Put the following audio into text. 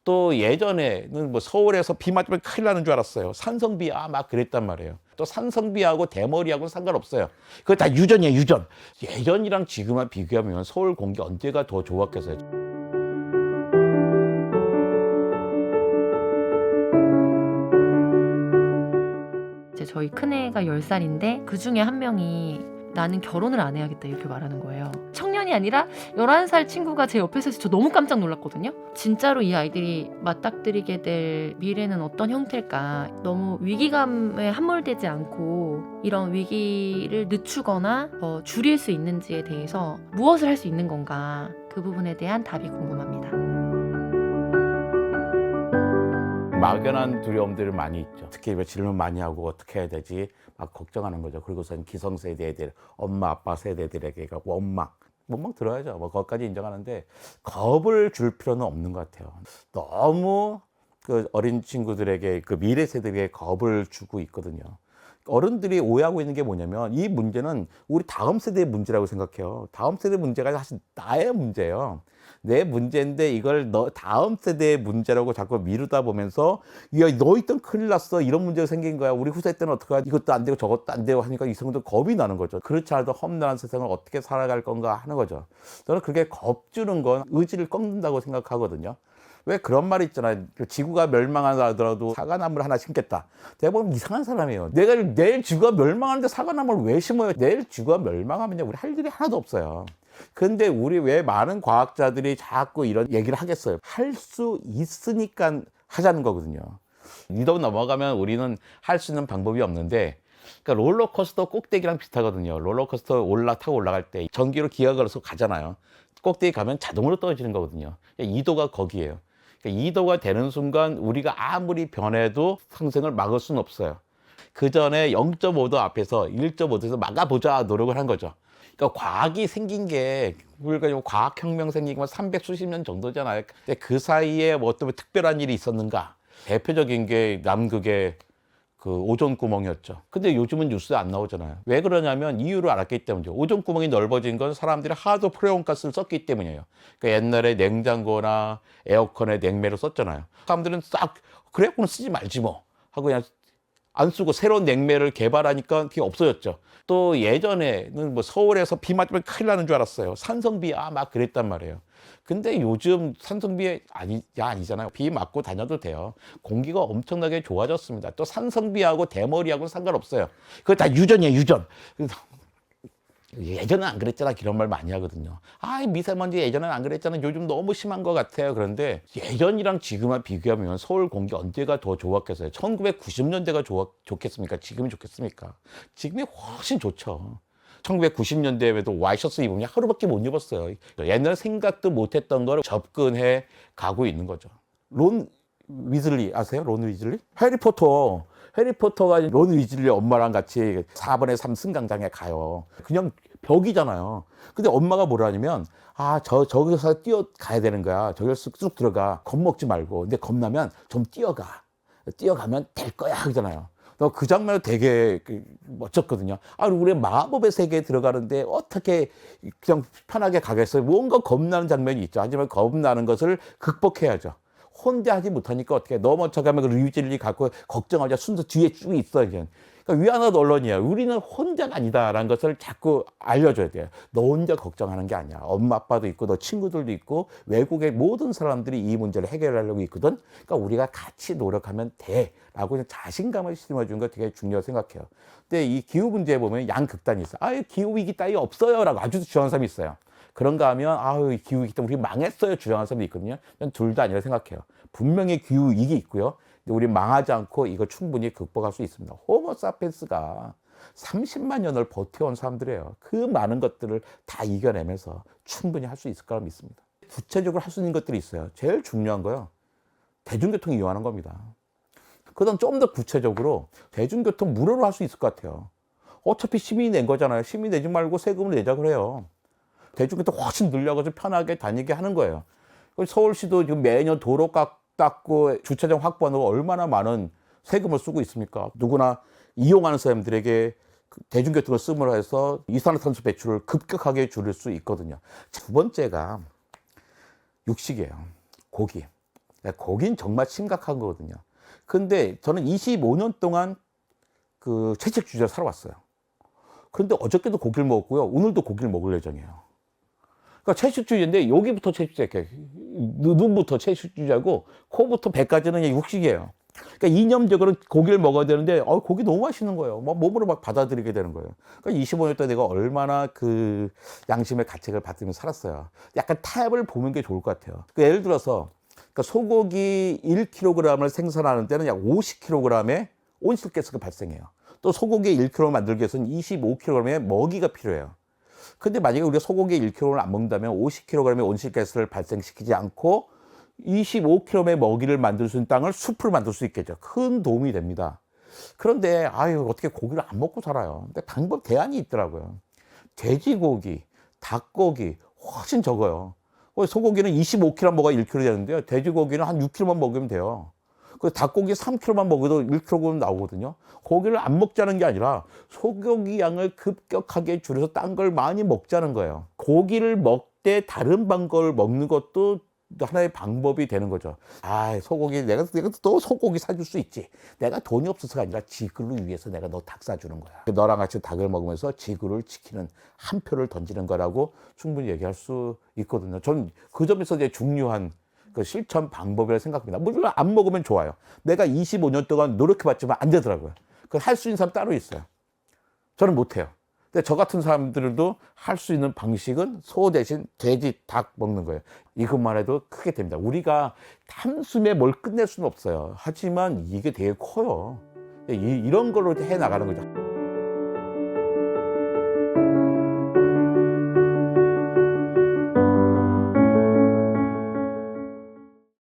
또 예전에는 뭐 서울에서 비 맞으면 큰일 나는 줄 알았어요. 산성비야 막 그랬단 말이에요. 또 산성비하고 대머리하고는 상관없어요. 그거 다 유전이에요, 유전. 예전이랑 지금만 비교하면 서울 공기 언제가 더 좋았겠어요. 이제 저희 큰애가 10살인데 그 중에 한 명이 나는 결혼을 안 해야겠다 이렇게 말하는 거예요. 청년이 아니라 11살 친구가 제 옆에서 있어서 저 너무 깜짝 놀랐거든요. 진짜로 이 아이들이 맞닥뜨리게 될 미래는 어떤 형태일까. 너무 위기감에 함몰되지 않고 이런 위기를 늦추거나 줄일 수 있는지에 대해서 무엇을 할 수 있는 건가, 그 부분에 대한 답이 궁금합니다. 막연한 두려움들이 많이 있죠. 특히 왜 질문 많이 하고 어떻게 해야 되지 막 걱정하는 거죠. 그리고선 기성세대들, 엄마 아빠 세대들에게 원망 들어야죠. 뭐 그것까지 인정하는데 겁을 줄 필요는 없는 것 같아요. 너무 그 어린 친구들에게, 그 미래 세대에게 겁을 주고 있거든요. 어른들이 오해하고 있는 게 뭐냐면 이 문제는 우리 다음 세대의 문제라고 생각해요. 다음 세대 문제가 사실 나의 문제예요. 내 문제인데 이걸 너 다음 세대의 문제라고 자꾸 미루다 보면서, 야, 너 있던 큰일 났어, 이런 문제가 생긴 거야, 우리 후세 때는 어떡하지, 이것도 안 되고 저것도 안 되고 하니까 이 사람들 겁이 나는 거죠. 그렇지 않아도 험난한 세상을 어떻게 살아갈 건가 하는 거죠. 저는 그렇게 겁주는 건 의지를 꺾는다고 생각하거든요. 왜 그런 말이 있잖아요. 지구가 멸망하더라도 하더라도 사과나무를 하나 심겠다. 대부분 이상한 사람이에요. 내가 내일 지구가 멸망하는데 사과나무를 왜 심어요? 내일 지구가 멸망하면 우리 할 일이 하나도 없어요. 근데 우리 왜 많은 과학자들이 자꾸 이런 얘기를 하겠어요? 할 수 있으니까 하자는 거거든요. 이도 넘어가면 우리는 할 수 있는 방법이 없는데, 그러니까 롤러코스터 꼭대기랑 비슷하거든요. 롤러코스터 타고 올라갈 때 전기로 기어 걸어서 가잖아요. 꼭대기 가면 자동으로 떨어지는 거거든요. 이도가 거기에요. 그러니까 이도가 되는 순간 우리가 아무리 변해도 상승을 막을 수는 없어요. 그 전에 0.5도 앞에서 1.5도에서 막아보자 노력을 한 거죠. 그러니까 과학이 생긴 게, 우리가 과학혁명 생긴 건 300수십 년 정도잖아요. 근데 그 사이에 뭐 어떤 특별한 일이 있었는가? 대표적인 게 남극의 그 오존 구멍이었죠. 근데 요즘은 뉴스에 안 나오잖아요. 왜 그러냐면 이유를 알았기 때문이죠. 오존 구멍이 넓어진 건 사람들이 하도 프레온가스를 썼기 때문이에요. 그러니까 옛날에 냉장고나 에어컨에 냉매를 썼잖아요. 사람들은 싹 그래? 그럼 쓰지 말지 뭐 하고 그냥 안 쓰고 새로운 냉매를 개발하니까 그게 없어졌죠. 또 예전에는 뭐 서울에서 비 맞으면 큰일 나는 줄 알았어요. 산성비야 막 그랬단 말이에요. 근데 요즘 산성비 아니잖아요. 비 맞고 다녀도 돼요. 공기가 엄청나게 좋아졌습니다. 또 산성비하고 대머리하고는 상관없어요. 그거 다 유전이에요, 유전. 예전엔 안 그랬잖아, 이런 말 많이 하거든요. 미세먼지 예전엔 안 그랬잖아, 요즘 너무 심한 것 같아요. 그런데 예전이랑 지금만 비교하면 서울 공기 언제가 더 좋았겠어요? 1990년대가 좋겠습니까? 지금이 좋겠습니까? 지금이 훨씬 좋죠. 1990년대에도 와이셔츠 입으면 하루밖에 못 입었어요. 옛날 생각도 못했던 걸 접근해 가고 있는 거죠. 론 위즐리 아세요? 론 위즐리? 해리포터가 론 위즐리 엄마랑 같이 4분의 3 승강장에 가요. 그냥 벽이잖아요. 근데 엄마가 뭐라냐면, 저기서 뛰어가야 되는 거야. 저기서 쑥 들어가. 겁먹지 말고. 근데 겁나면 좀 뛰어가. 뛰어가면 될 거야. 하잖아요. 그 장면이 되게 멋졌거든요. 우리 마법의 세계에 들어가는데 어떻게 그냥 편하게 가겠어요? 뭔가 겁나는 장면이 있죠. 하지만 겁나는 것을 극복해야죠. 혼자 하지 못하니까 어떻게 넘어져가면 그 류질리 갖고 걱정하자 순서 뒤에 쭉 있어. 그러니까 위안한 언론이야. 우리는 혼자가 아니다라는 것을 자꾸 알려줘야 돼요. 너 혼자 걱정하는 게 아니야. 엄마 아빠도 있고 너 친구들도 있고 외국의 모든 사람들이 이 문제를 해결하려고 있거든. 그러니까 우리가 같이 노력하면 돼라고 자신감을 심어주는 거 되게 중요하다고 생각해요. 근데 이 기후 문제에 보면 양극단이 있어요. 기후 위기 따위 없어요라고 아주 주장하는 사람이 있어요. 그런가 하면 기후 위기 때문에 우리 망했어요 주장하는 사람도 있거든요. 저는 둘 다 아니라 생각해요. 분명히 기후 위기 있고요. 근데 우리 망하지 않고 이거 충분히 극복할 수 있습니다. 호모 사피엔스가 30만 년을 버텨온 사람들이에요. 그 많은 것들을 다 이겨내면서 충분히 할 수 있을 거라 믿습니다. 구체적으로 할 수 있는 것들이 있어요. 제일 중요한 거요. 대중교통 이용하는 겁니다. 그다음 좀 더 구체적으로 대중교통 무료로 할 수 있을 것 같아요. 어차피 시민이 낸 거잖아요. 시민이 내지 말고 세금을 내자 그래요. 대중교통 훨씬 늘려가지고 편하게 다니게 하는 거예요. 서울시도 지금 매년 도로 닦고 주차장 확보하는 거 얼마나 많은 세금을 쓰고 있습니까? 누구나 이용하는 사람들에게 대중교통을 쓰므로 해서 이산화탄소 배출을 급격하게 줄일 수 있거든요. 두 번째가 육식이에요. 고기. 거긴 정말 심각한 거거든요. 근데 저는 25년 동안 그 채식주의자로 살아왔어요. 그런데 어저께도 고기를 먹었고요. 오늘도 고기를 먹을 예정이에요. 그러니까 채식주의자인데 여기부터 채식주의자, 눈부터 채식주의자고 코부터 배까지는 육식이에요. 그러니까 이념적으로는 고기를 먹어야 되는데 고기 너무 맛있는 거예요. 막 몸으로 막 받아들이게 되는 거예요. 그러니까 25년 동안 내가 얼마나 그 양심의 가책을 받으면서 살았어요. 약간 타협을 보는 게 좋을 것 같아요. 그러니까 예를 들어서 그러니까 소고기 1kg을 생산하는 데는 약 50kg의 온실가스가 발생해요. 또 소고기 1kg 만들기 위해서는 25kg의 먹이가 필요해요. 근데 만약에 우리가 소고기 1kg를 안 먹는다면 50kg의 온실가스를 발생시키지 않고 25kg의 먹이를 만들 수 있는 땅을 숲을 만들 수 있겠죠. 큰 도움이 됩니다. 그런데 어떻게 고기를 안 먹고 살아요. 근데 대안이 있더라고요. 돼지고기, 닭고기 훨씬 적어요. 소고기는 25kg 먹어야 1kg 되는데요. 돼지고기는 한 6kg만 먹으면 돼요. 그 닭고기 3kg만 먹어도 1kg 나오거든요. 고기를 안 먹자는 게 아니라 소고기 양을 급격하게 줄여서 딴 걸 많이 먹자는 거예요. 고기를 먹되 다른 방법을 먹는 것도 하나의 방법이 되는 거죠. 소고기 내가 또 소고기 사줄 수 있지. 내가 돈이 없어서가 아니라 지구를 위해서 내가 너 닭 사주는 거야. 너랑 같이 닭을 먹으면서 지구를 지키는 한 표를 던지는 거라고 충분히 얘기할 수 있거든요. 저는 그 점에서 이제 중요한 그 실천 방법이라고 생각합니다. 물론 안 먹으면 좋아요. 내가 25년 동안 노력해봤지만 안 되더라고요. 그 할 수 있는 사람 따로 있어요. 저는 못해요. 근데 저 같은 사람들도 할 수 있는 방식은 소 대신 돼지, 닭 먹는 거예요. 이것만 해도 크게 됩니다. 우리가 단숨에 뭘 끝낼 수는 없어요. 하지만 이게 되게 커요. 이런 걸로 해 나가는 거죠.